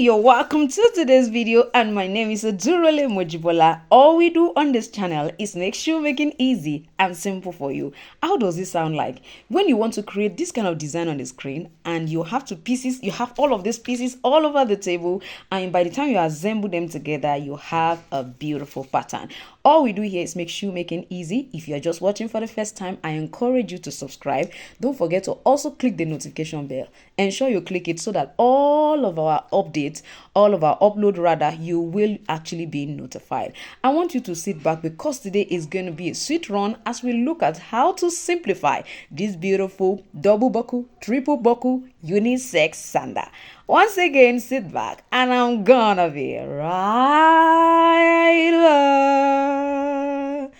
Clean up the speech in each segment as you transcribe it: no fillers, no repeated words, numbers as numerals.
you're welcome to today's video, and my name is Adurole Mojibola. All we do on this channel is make shoemaking easy and simple for you. How does this sound like? When you want to create this kind of design on the screen and you have you have all of these pieces all over the table, and by the time you assemble them together, you have a beautiful pattern. All we do here is make shoemaking easy. If you're just watching for the first time, I encourage you to subscribe. Don't forget to also click the notification bell. Ensure you click it so that all of our updates, all of our upload rather, you will actually be notified. I want you to sit back because today is going to be a sweet run as we look at how to simplify this beautiful double buckle, triple buckle, unisex sandal. Once again, sit back and I'm gonna be right there.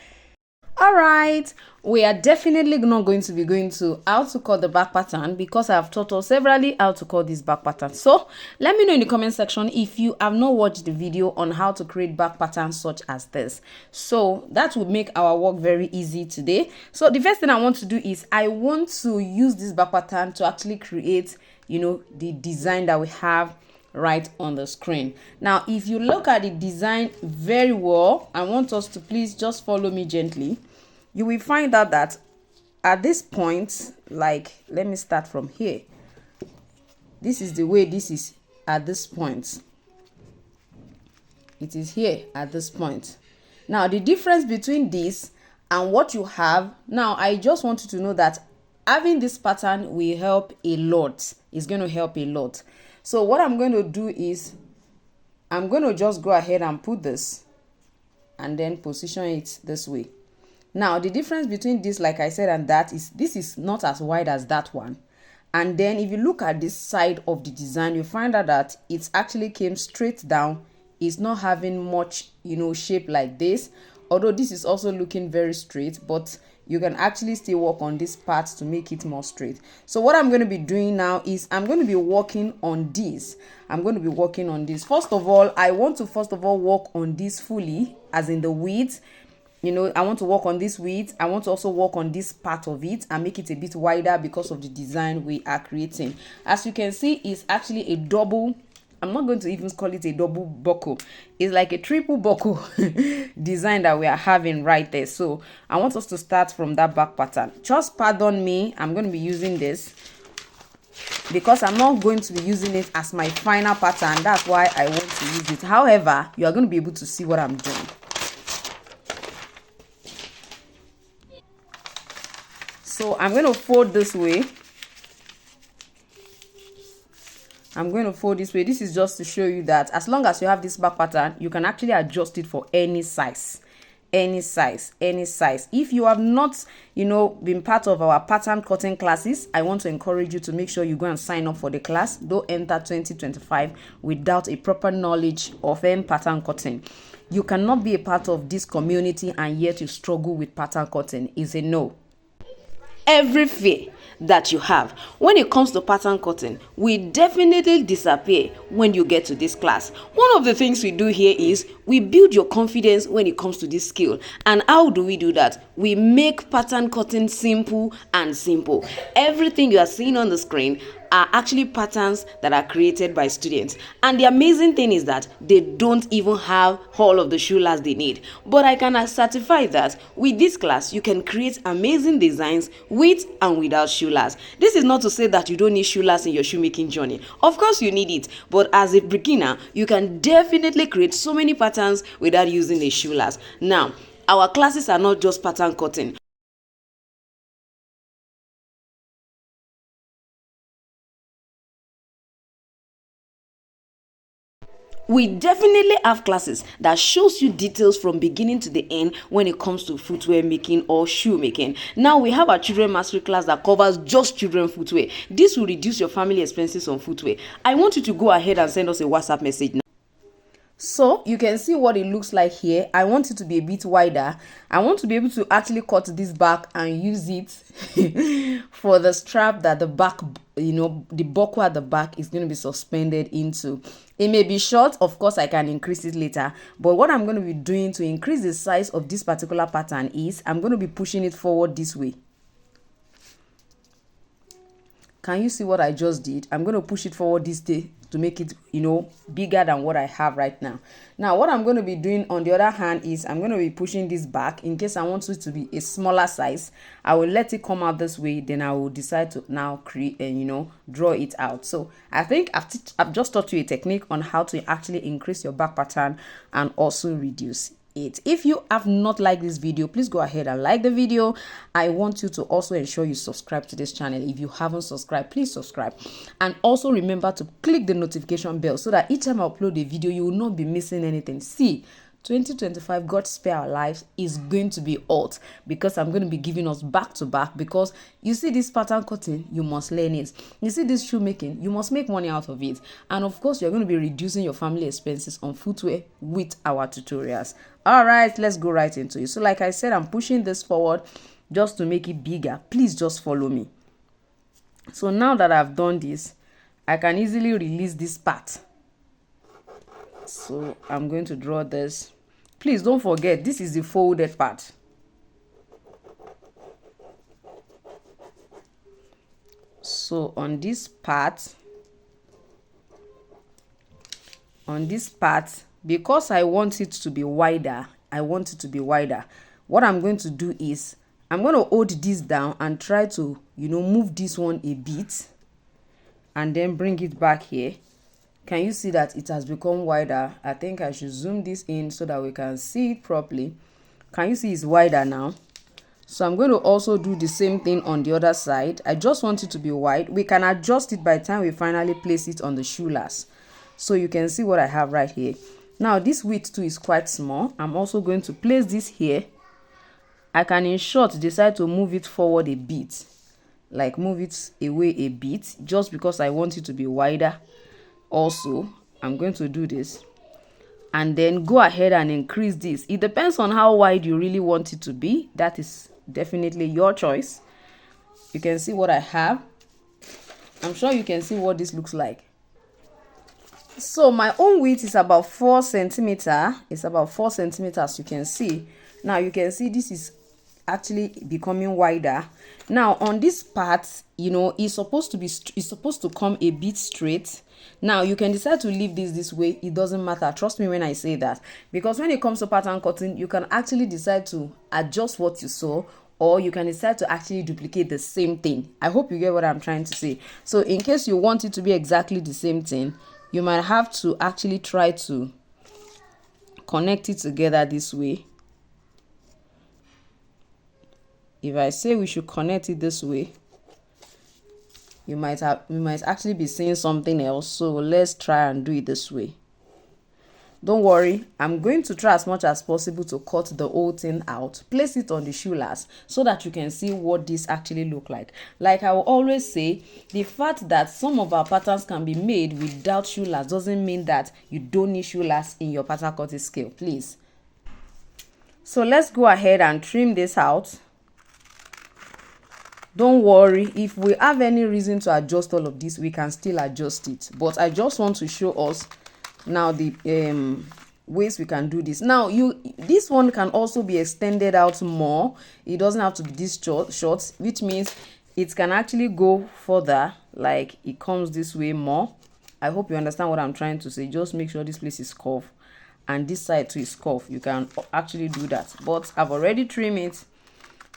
Alright, we are definitely not going to be going to how to cut the back pattern because I have taught us severally how to cut this back pattern. So let me know in the comment section if you have not watched the video on how to create back patterns such as this. So that will make our work very easy today. So the first thing I want to do is I want to use this back pattern to actually create, the design that we have right on the screen. Now if you look at the design very well, I want us to please just follow me gently. You will find out that at this point, let me start from here. This is the way this is at this point. It is here at this point. Now the difference between this and what you have now, I just want you to know that having this pattern will help a lot. It's going to help a lot. So what I'm going to do is I'm going to just go ahead and put this and then position it this way. Now the difference between this, like I said, and that is this is not as wide as that one. And then if you look at this side of the design, you find out that it actually came straight down. It's not having much, shape like this. Although this is also looking very straight, but you can actually still work on this part to make it more straight. So what I'm going to be doing now is I'm going to be working on this. First of all, I want to work on this fully, as in the width. I want to work on this width. I want to also work on this part of it and make it a bit wider because of the design we are creating. As you can see, it's actually a double. I'm not going to even call it a double buckle. It's like a triple buckle design that we are having right there. So I want us to start from that back pattern. Just pardon me. I'm going to be using this because I'm not going to be using it as my final pattern. That's why I want to use it. However, you are going to be able to see what I'm doing. So I'm going to fold this way. This is just to show you that as long as you have this back pattern, you can actually adjust it for any size. If you have not, been part of our pattern cutting classes, I want to encourage you to make sure you go and sign up for the class. Don't enter 2025 without a proper knowledge of pattern cutting. You cannot be a part of this community and yet you struggle with pattern cutting. Is a no. Every fear that you have when it comes to pattern cutting will definitely disappear when you get to this class. One of the things we do here is we build your confidence when it comes to this skill. And how do we do that? We make pattern cutting simple and simple. Everything you are seeing on the screen are actually patterns that are created by students, and the amazing thing is that they don't even have all of the shoelace they need. But I can certify that with this class you can create amazing designs with and without shoelace. This is not to say that you don't need shoelace in your shoemaking journey. Of course you need it, but as a beginner you can definitely create so many patterns without using a shoelace. Now our classes are not just pattern cutting. We definitely have classes that shows you details from beginning to the end when it comes to footwear making or shoe making. Now we have our children mastery class that covers just children footwear. This will reduce your family expenses on footwear. I want you to go ahead and send us a WhatsApp message now. So you can see what it looks like here. I want it to be a bit wider. I want to be able to actually cut this back and use it for the strap that the back, the buckle at the back is going to be suspended into. It may be short, of course I can increase it later, but what I'm going to be doing to increase the size of this particular pattern is I'm going to be pushing it forward this way. Can you see what I just did? I'm going to push it forward this day to make it, you know, bigger than what I have right now. Now what I'm going to be doing on the other hand is I'm going to be pushing this back in case I want it to be a smaller size. I will let it come out this way, then I will decide to now create and, you know, draw it out. So I think I've just taught you a technique on how to actually increase your back pattern and also reduce it. If you have not liked this video, please go ahead and like the video. I want you to also ensure you subscribe to this channel. If you haven't subscribed, please subscribe, and also remember to click the notification bell so that each time I upload a video you will not be missing anything. See, 2025, God spare our lives, is going to be hot because I'm going to be giving us back to back. Because you see this pattern cutting, you must learn it. You see this shoemaking, you must make money out of it. And of course, you're going to be reducing your family expenses on footwear with our tutorials. All right, let's go right into it. So like I said, I'm pushing this forward just to make it bigger. Please just follow me. So now that I've done this, I can easily release this part. So I'm going to draw this. Please don't forget, this is the folded part. So on this part, because I want it to be wider, what I'm going to do is I'm going to hold this down and try to, you know, move this one a bit and then bring it back here. Can you see that it has become wider? I think I should zoom this in so that we can see it properly. Can you see it's wider now? So I'm going to also do the same thing on the other side. I just want it to be wide. We can adjust it by the time we finally place it on the shoe lace. So you can see what I have right here. Now this width too is quite small. I'm also going to place this here. I can in short decide to move it forward a bit, like move it away a bit, just because I want it to be wider. Also, I'm going to do this and then go ahead and increase this. It depends on how wide you really want it to be. That is definitely your choice. You can see what I have. I'm sure you can see what this looks like. So my own width is about 4 centimeters. It's about 4 centimeters, you can see. Now you can see this is actually becoming wider. Now on this part, you know, it's supposed to come a bit straight. Now you can decide to leave this way. It doesn't matter, trust me when I say that, because when it comes to pattern cutting, you can actually decide to adjust what you saw, or you can decide to actually duplicate the same thing. I hope you get what I'm trying to say. So in case you want it to be exactly the same thing, you might have to actually try to connect it together this way. If I say we should connect it this way, we might actually be seeing something else. So let's try and do it this way. Don't worry, I'm going to try as much as possible to cut the whole thing out, place it on the shoe lace so that you can see what this actually look like. Like I will always say, the fact that some of our patterns can be made without shoe lace doesn't mean that you don't need shoe lace in your pattern cutting skill, please. So let's go ahead and trim this out. Don't worry, if we have any reason to adjust all of this, we can still adjust it. But I just want to show us now the ways we can do this. Now this one can also be extended out more. It doesn't have to be this short, which means it can actually go further, like it comes this way more. I hope you understand what I'm trying to say. Just make sure this place is curved and this side too is curved. You can actually do that, but I've already trimmed it,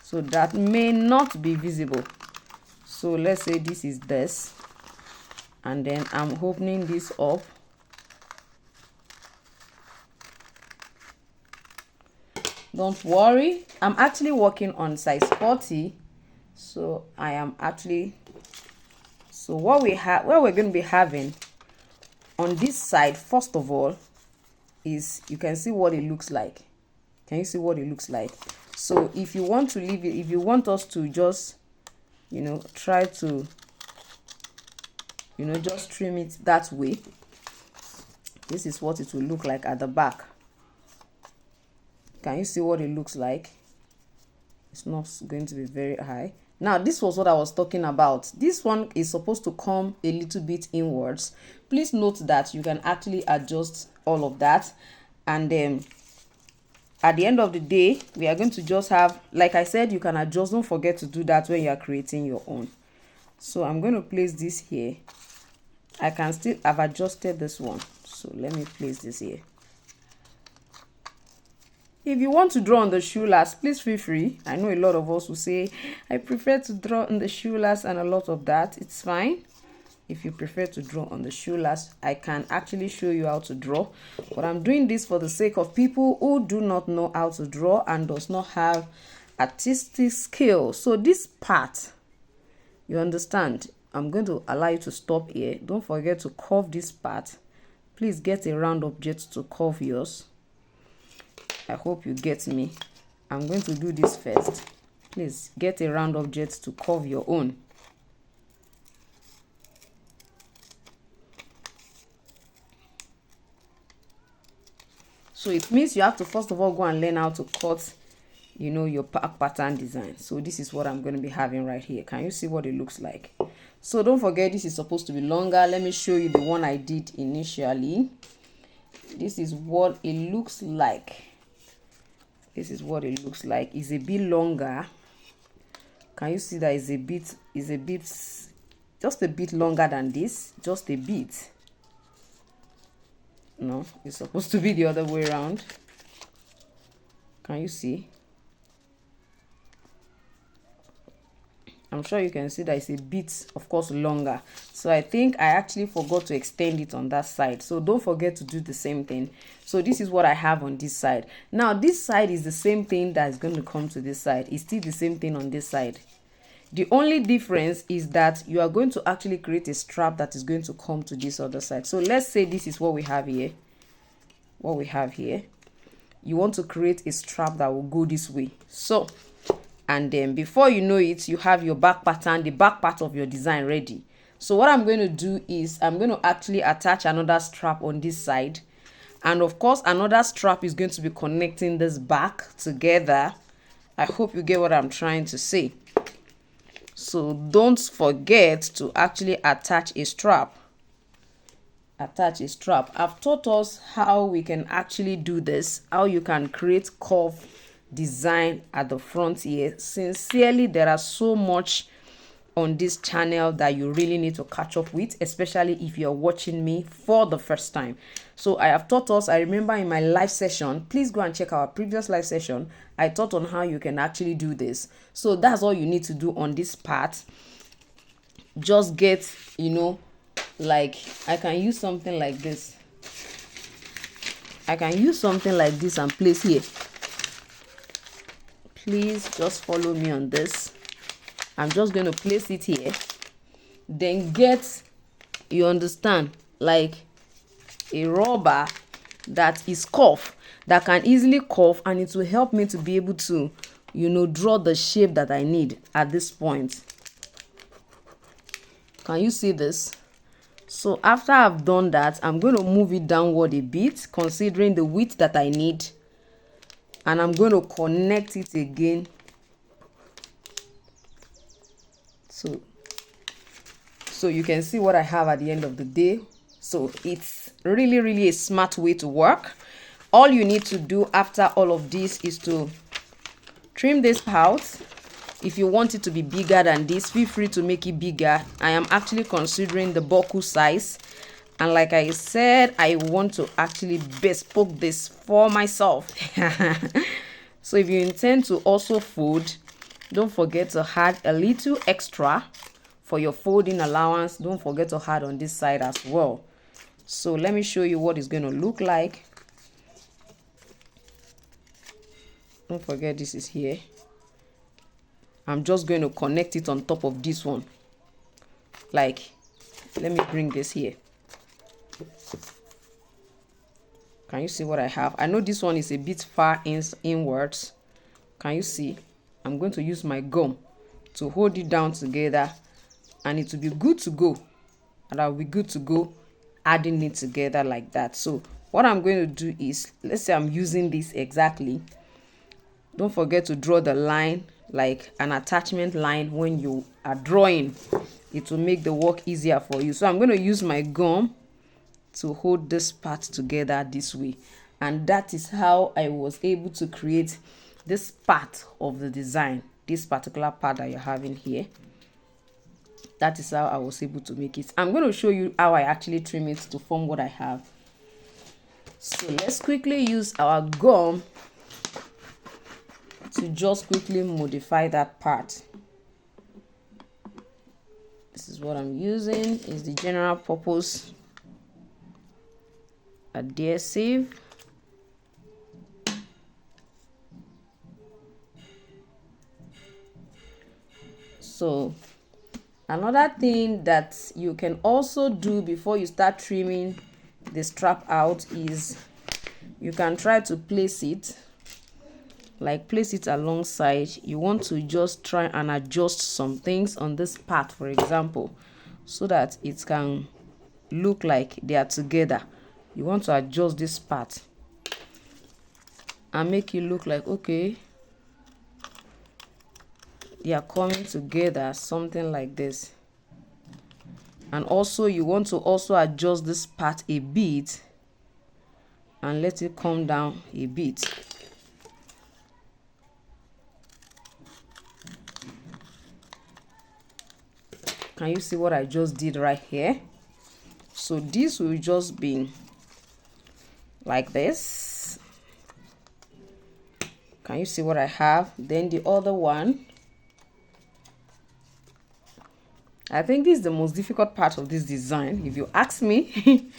so that may not be visible. So let's say this is this, and then I'm opening this up. Don't worry, I'm actually working on size 40. So I am actually, so what we're going to be having on this side, first of all, is you can see what it looks like. Can you see what it looks like? So if you want to leave it, if you want us to just, you know, try to, you know, just trim it that way, this is what it will look like at the back. Can you see what it looks like? It's not going to be very high. Now this was what I was talking about. This one is supposed to come a little bit inwards. Please note that you can actually adjust all of that, and then at the end of the day, we are going to just have, like I said, you can adjust. Don't forget to do that when you are creating your own. So I'm going to place this here I can still have adjusted this one. So let me place this here. If you want to draw on the shoe last, please feel free. I know a lot of us will say, I prefer to draw on the shoe last and a lot of that. It's fine. If you prefer to draw on the shoe last, I can actually show you how to draw. But I'm doing this for the sake of people who do not know how to draw and does not have artistic skill. So this part, you understand, I'm going to allow you to stop here. Don't forget to curve this part. Please get a round object to curve yours. I hope you get me. I'm going to do this first. Please get a round object to curve your own. So it means you have to first of all go and learn how to cut, you know, your pattern design. So this is what I'm going to be having right here. Can you see what it looks like? So don't forget, this is supposed to be longer. Let me show you the one I did initially. This is what it looks like. This is what it looks like. It's a bit longer. Can you see that it's a bit, just a bit longer than this? Just a bit. No, it's supposed to be the other way around. Can you see? I'm sure you can see that it's a bit, of course, longer. So I think I actually forgot to extend it on that side. So don't forget to do the same thing. So this is what I have on this side. Now this side is the same thing that's going to come to this side. It's still the same thing on this side. The only difference is that you are going to actually create a strap that is going to come to this other side. So let's say this is what we have here. What we have here. You want to create a strap that will go this way. So, and then before you know it, you have your back pattern, the back part of your design ready. So what I'm going to do is I'm going to actually attach another strap on this side. And of course, another strap is going to be connecting this back together. I hope you get what I'm trying to say. So don't forget to actually attach a strap. Attach a strap. I've taught us how we can actually do this, how you can create curve design at the front here. Sincerely, there are so much on this channel that you really need to catch up with, especially if you're watching me for the first time. So I have taught us, I remember in my live session, please go and check our previous live session, I taught on how you can actually do this. So that's all you need to do on this part. Just get, you know, like I can use something like this. I can use something like this and place here. Please just follow me on this. I'm just going to place it here. Then get, you understand, like a rubber that is curved, that can easily curve, and it will help me to be able to, you know, draw the shape that I need at this point. Can you see this? So after I've done that, I'm going to move it downward a bit, considering the width that I need. And I'm going to connect it again. So you can see what I have at the end of the day. So it's really a smart way to work. All you need to do after all of this is to trim this out. If you want it to be bigger than this, feel free to make it bigger. I am actually considering the buckle size. And like I said, I want to actually bespoke this for myself. So if you intend to also fold, don't forget to add a little extra for your folding allowance. Don't forget to add on this side as well. So let me show you what it's going to look like. Don't forget this is here. I'm just going to connect it on top of this one. Like, let me bring this here. Can you see what I have? I know this one is a bit far inwards. Can you see? I'm going to use my gum to hold it down together, and it will be good to go. And I'll be good to go adding it together like that. So what I'm going to do is, let's say I'm using this exactly. Don't forget to draw the line, like an attachment line when you are drawing. It will make the work easier for you. So I'm going to use my gum to hold this part together this way. And that is how I was able to create this part of the design, this particular part that you're having here. That is how I was able to make it. I'm going to show you how I actually trim it to form what I have. So let's quickly use our gum to just quickly modify that part. This is what I'm using. Is the general purpose adhesive. So another thing that you can also do before you start trimming the strap out is you can try to place it, like place it alongside. You want to just try and adjust some things on this part, for example, so that it can look like they are together. You want to adjust this part and make it look like, okay, they are coming together, something like this. And also you want to also adjust this part a bit and let it come down a bit. Can you see what I just did right here? So this will just be like this. Can you see what I have? Then the other one, I think this is the most difficult part of this design, if you ask me.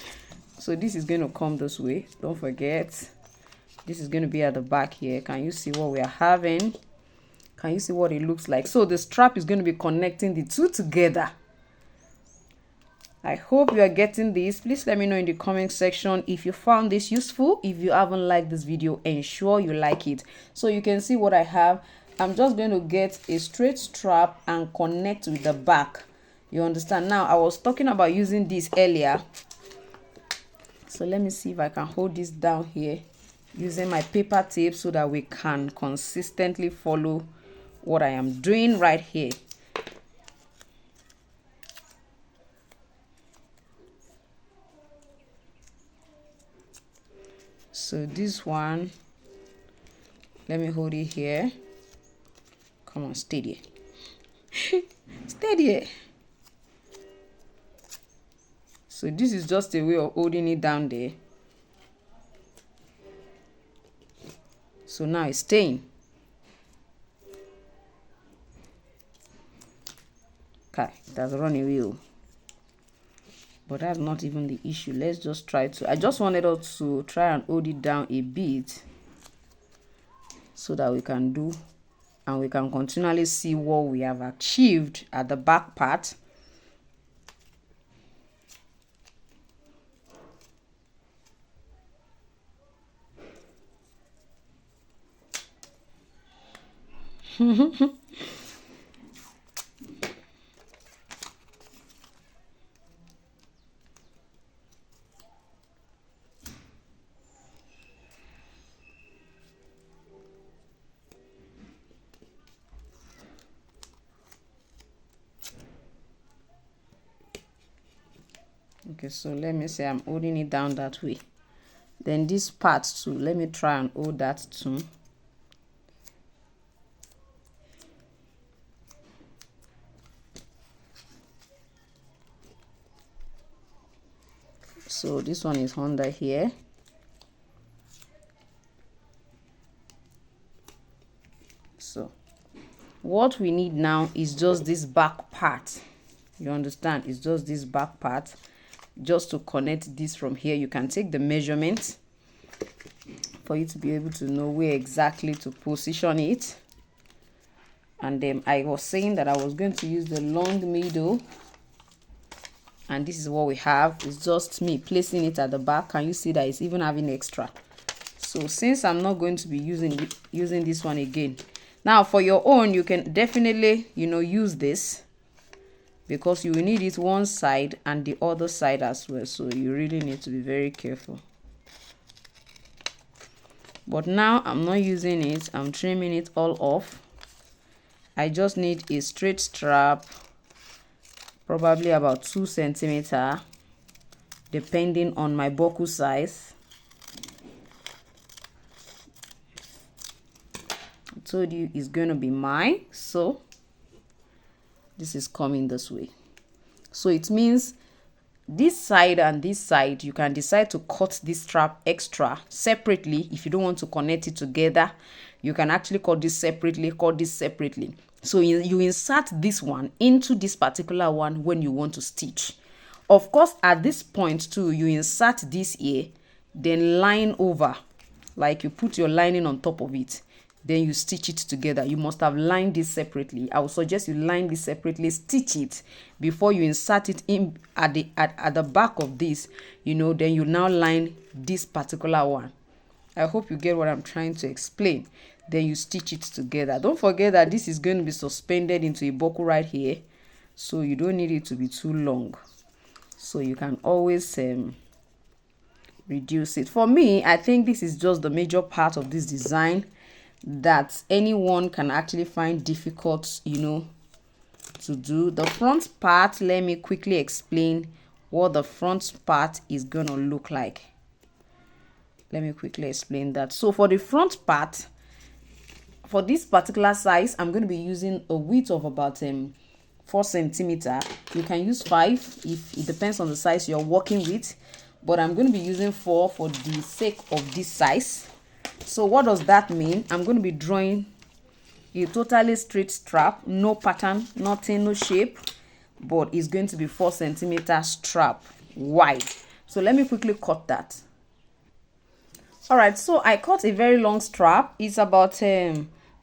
So this is going to come this way. Don't forget, this is going to be at the back here. Can you see what we are having? Can you see what it looks like? So the strap is going to be connecting the two together. I hope you are getting this. Please let me know in the comment section if you found this useful. If you haven't liked this video, ensure you like it. So you can see what I have. I'm just going to get a straight strap and connect with the back. You understand? Now, I was talking about using this earlier. So let me see if I can hold this down here using my paper tape so that we can consistently follow what I am doing right here. So this one, let me hold it here. Come on, steady. Steady. So this is just a way of holding it down there. So now it's staying. Okay, that's run away. But that's not even the issue. Let's just try to, I just wanted us to try and hold it down a bit so that we can do, and we can continually see what we have achieved at the back part. Okay, so let me say I'm holding it down that way. Then this part too, let me try and hold that too. So this one is under here. So what we need now is just this back part. You understand? It's just this back part. Just to connect this from here, you can take the measurement for you to be able to know where exactly to position it. And then I was saying that I was going to use the long middle, and this is what we have. It's just me placing it at the back. Can you see that it's even having extra? So since I'm not going to be using this one again, now for your own, you can definitely, you know, use this, because you will need it one side and the other side as well. So you really need to be very careful. But now I'm not using it. I'm trimming it all off. I just need a straight strap, probably about 2 centimeters, depending on my buckle size. I told you it's going to be mine, so this is coming this way. So it means this side and this side, you can decide to cut this strap extra separately. If you don't want to connect it together, you can actually cut this separately, so you insert this one into this particular one when you want to stitch. Of course, at this point too, you insert this here, then line over, like you put your lining on top of it, then you stitch it together. You must have lined this separately. I would suggest you line this separately, stitch it before you insert it in at the back of this, you know, then you now line this particular one. I hope you get what I'm trying to explain. Then you stitch it together. Don't forget that this is going to be suspended into a buckle right here, so you don't need it to be too long, so you can always reduce it. For me, I think this is just the major part of this design that anyone can actually find difficult, you know, to do. The front part, let me quickly explain what the front part is gonna look like. Let me quickly explain that. So for the front part, for this particular size, I'm going to be using a width of about 4 centimeter. You can use 5 if it depends on the size you're working with, but I'm going to be using 4 for the sake of this size. So what does that mean? I'm going to be drawing a totally straight strap, no pattern, nothing, no shape, but it's going to be 4 centimeter strap wide. So let me quickly cut that. All right, so I cut a very long strap. It's about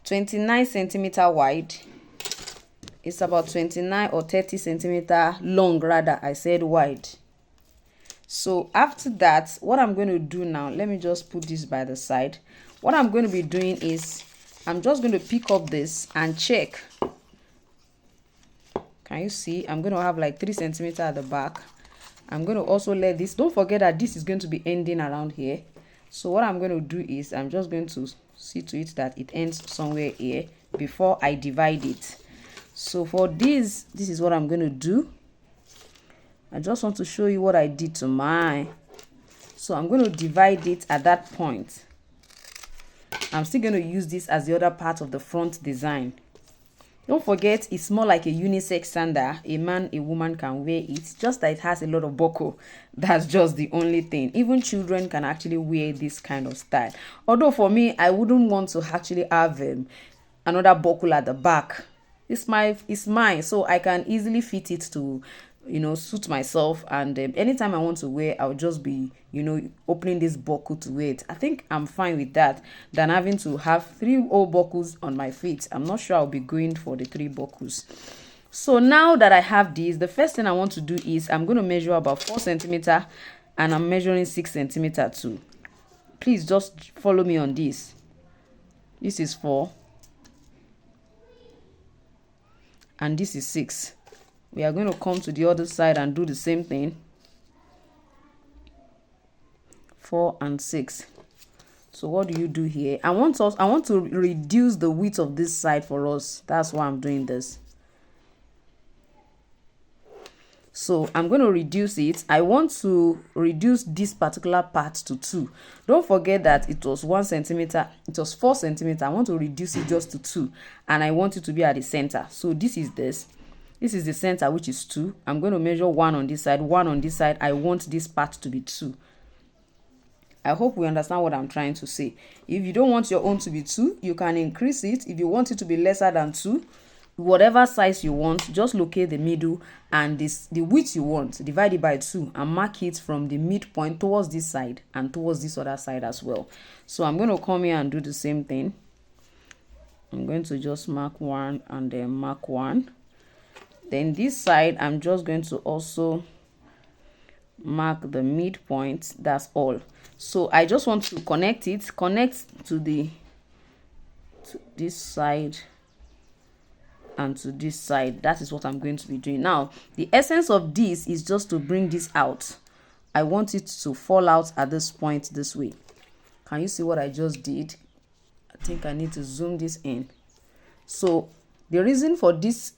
29 centimeter wide. It's about 29 or 30 centimeter long, rather. I said wide. So after that, what I'm going to do now, let me just put this by the side. What I'm going to be doing is I'm just going to pick up this and check. Can you see? I'm going to have like 3 centimeter at the back. I'm going to also let this, don't forget that this is going to be ending around here. So what I'm going to do is I'm just going to see to it that it ends somewhere here before I divide it. So for this is what I'm going to do. I just want to show you what I did to mine. So I'm going to divide it at that point. I'm still going to use this as the other part of the front design. Don't forget, it's more like a unisex sandal. A man, a woman can wear it, just that it has a lot of buckle. That's just the only thing. Even children can actually wear this kind of style. Although for me, I wouldn't want to actually have another buckle at the back. It's mine, so I can easily fit it to, you know, suit myself. And anytime I want to wear, I'll just be, you know, opening this buckle to wear it. I think I'm fine with that than having to have 3 old buckles on my feet. I'm not sure I'll be going for the 3 buckles. So now that I have this, the first thing I want to do is I'm going to measure about 4 centimeter and I'm measuring 6 centimeter too. Please just follow me on this. This is 4 and this is 6. We are going to come to the other side and do the same thing. 4 and 6. So what do you do here? I want to reduce the width of this side for us. That's why I'm doing this. So I'm going to reduce it. I want to reduce this particular part to 2. Don't forget that it was 1 centimeter. It was 4 centimeter. I want to reduce it just to 2. And I want it to be at the center. So this is this. This is the center, which is 2. I'm going to measure 1 on this side, 1 on this side. I want this part to be 2. I hope we understand what I'm trying to say. If you don't want your own to be 2, you can increase it. If you want it to be lesser than 2, whatever size you want, just locate the middle and the width you want, divide it by 2 and mark it from the midpoint towards this side and towards this other side as well. So I'm going to come here and do the same thing. I'm going to just mark 1 and then mark 1. Then this side, I'm just going to also mark the midpoint. That's all. So I just want to connect it, to this side and to this side. That is what I'm going to be doing. Now, the essence of this is just to bring this out. I want it to fall out at this point this way. Can you see what I just did? I think I need to zoom this in. So the reason for this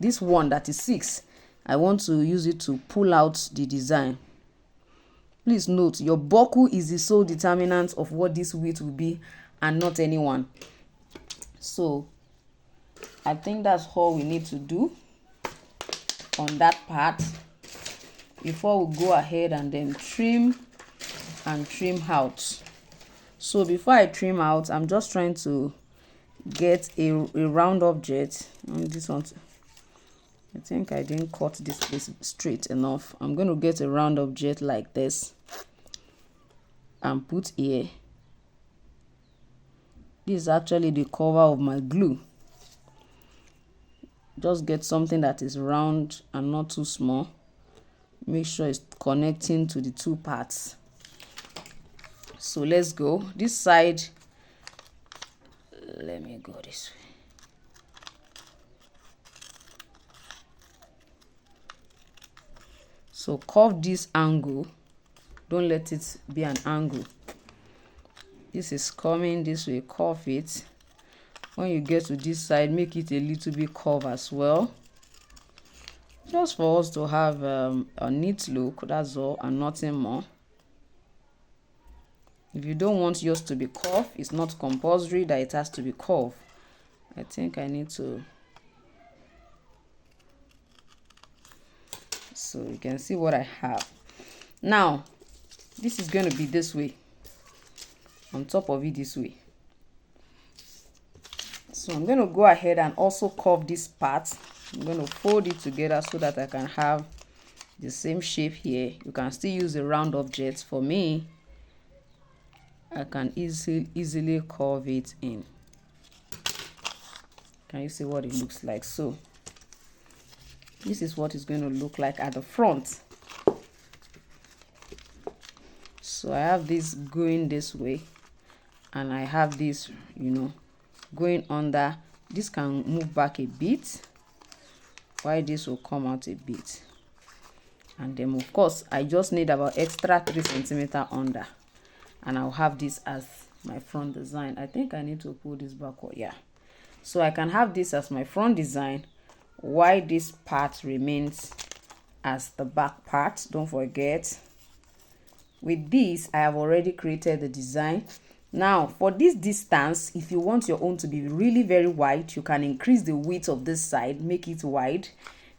this one that is 6, I want to use it to pull out the design. Please note, your buckle is the sole determinant of what this width will be and not anyone. So I think that's all we need to do. on that part before we go ahead and then trim out. So before I trim out, I'm just trying to get a round object. This one, I think I didn't cut this place straight enough. I'm going to get a round object like this and put here. This is actually the cover of my glue. Just get something that is round and not too small. Make sure it's connecting to the two parts. So let's go this side. Let me go this way. So curve this angle. Don't let it be an angle. This is coming this way, curve it. When you get to this side, make it a little bit curved as well. Just for us to have a neat look, that's all, and nothing more. If you don't want yours to be curved, it's not compulsory that it has to be curved. I think I need to. So you can see what I have. Now, this is going to be this way. On top of it this way. So I'm going to go ahead and also curve this part. I'm going to fold it together so that I can have the same shape here. You can still use a round object. For me, I can easily curve it in. Can you see what it looks like? So this is what it's going to look like at the front. So I have this going this way, and I have this, going under. This can move back a bit, while this will come out a bit. And then of course I just need about extra 3 centimeters under, and I'll have this as my front design. I think I need to pull this backward. Yeah, so I can have this as my front design, while this part remains as the back part. Don't forget, with this I have already created the design. Now for this distance, if you want your own to be really very wide, you can increase the width of this side, make it wide.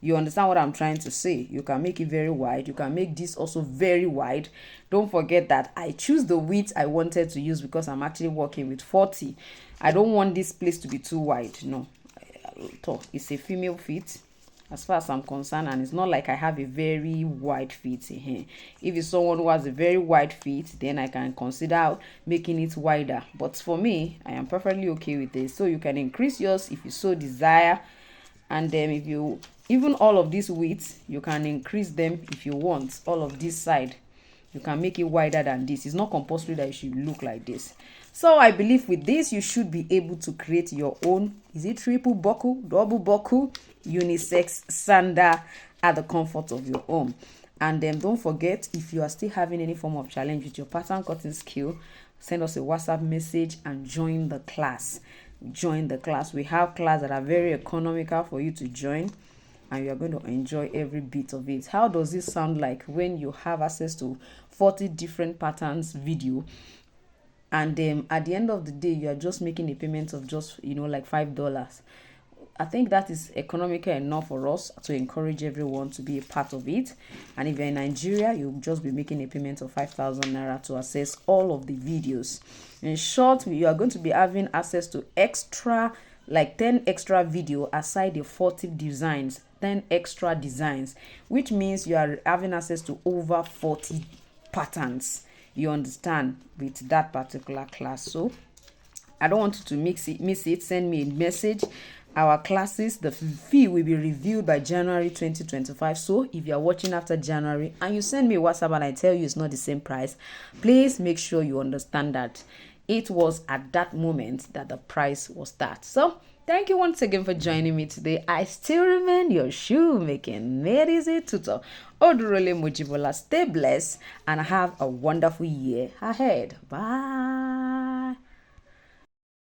You understand what I'm trying to say? You can make it very wide. You can make this also very wide. Don't forget that I choose the width I wanted to use because I'm actually working with Forte. I don't want this place to be too wide. No, it's a female fit as far as I'm concerned, and it's not like I have a very wide fit here. If it's someone who has a very wide fit, then I can consider making it wider. But for me, I am perfectly okay with this. So you can increase yours if you so desire, and then if you even all of these widths, you can increase them if you want. All of this side, you can make it wider than this. It's not compulsory that it should look like this. So I believe with this, you should be able to create your own, is it triple buckle, double buckle, unisex sandal at the comfort of your home. And then don't forget, if you are still having any form of challenge with your pattern cutting skill, send us a WhatsApp message and join the class. Join the class. We have classes that are very economical for you to join, and you are going to enjoy every bit of it. How does this sound like when you have access to 40 different patterns video, and at the end of the day you are just making a payment of just like $5? I think that is economical enough for us to encourage everyone to be a part of it. And if you're in Nigeria, you'll just be making a payment of 5,000 naira to access all of the videos. In short, you are going to be having access to extra, like 10 extra video aside the 40 designs, 10 extra designs, which means you are having access to over 40 patterns. You understand, with that particular class. So I don't want you to miss it. Send me a message. Our classes, the fee will be reviewed by January 2025. So if you are watching after January and you send me a WhatsApp and I tell you it's not the same price, please make sure you understand that it was at that moment that the price was that. So thank you once again for joining me today. I still remain your shoemaking made easy tutor, Odurole Mojibola. Stay blessed and have a wonderful year ahead. Bye.